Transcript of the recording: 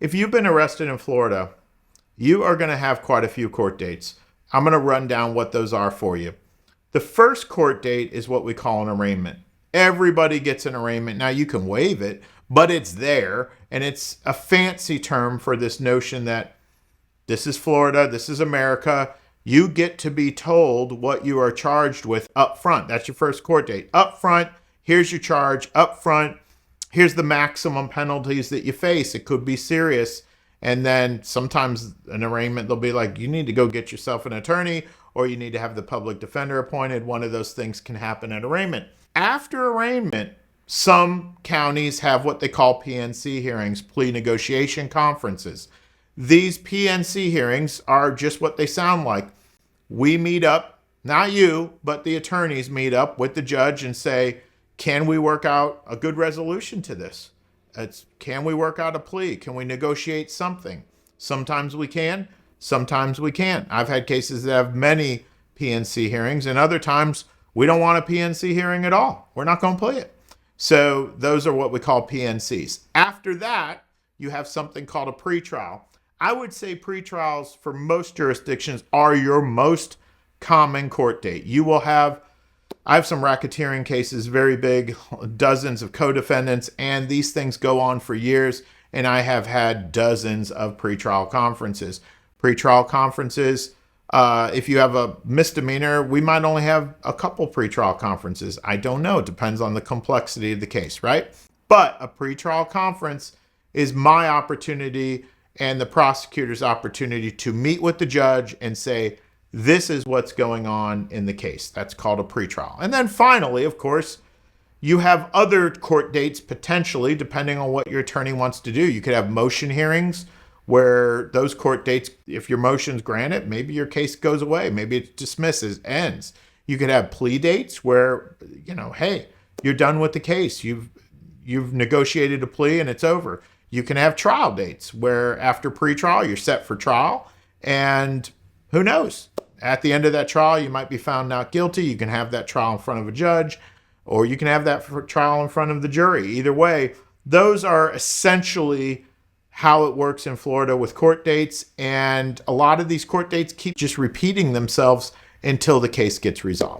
If you've been arrested in Florida, you are going to have quite a few court dates. I'm going to run down what those are for you. The first court date is what we call an arraignment. Everybody gets an arraignment. Now, you can waive it, but it's there, and it's a fancy term for this notion that this is Florida, this is America. You get to be told what you are charged with up front. That's your first court date. Up front, here's your charge. Up front, here's the maximum penalties that you face. It could be serious. And then sometimes an arraignment, they'll be like, you need to go get yourself an attorney, or you need to have the public defender appointed. One of those things can happen at arraignment. After arraignment, some counties have what they call PNC hearings, plea negotiation conferences. These PNC hearings are just what they sound like. We meet up, not you, but the attorneys meet up with the judge and say, can we work out a good resolution to this? Can we work out a plea? Can we negotiate something? Sometimes we can, sometimes we can't. I've had cases that have many PNC hearings, and other times we don't want a PNC hearing at all. We're not going to play it. So those are what we call PNCs. After that, you have something called a pretrial. I would say pretrials for most jurisdictions are your most common court date. I have some racketeering cases, very big, dozens of co-defendants, and these things go on for years, and I have had dozens of pretrial conferences. Pretrial conferences, if you have a misdemeanor, we might only have a couple pretrial conferences. I don't know. It depends on the complexity of the case, right? But a pretrial conference is my opportunity and the prosecutor's opportunity to meet with the judge and say, this is what's going on in the case. That's called a pretrial. And then finally, of course, you have other court dates potentially, depending on what your attorney wants to do. You could have motion hearings where those court dates, if your motion's granted, maybe your case goes away. Maybe it dismisses, ends. You could have plea dates where, hey, you're done with the case. You've negotiated a plea and it's over. You can have trial dates where after pretrial, you're set for trial, and who knows? At the end of that trial, you might be found not guilty. You can have that trial in front of a judge, or you can have that trial in front of the jury. Either way, those are essentially how it works in Florida with court dates, and a lot of these court dates keep just repeating themselves until the case gets resolved.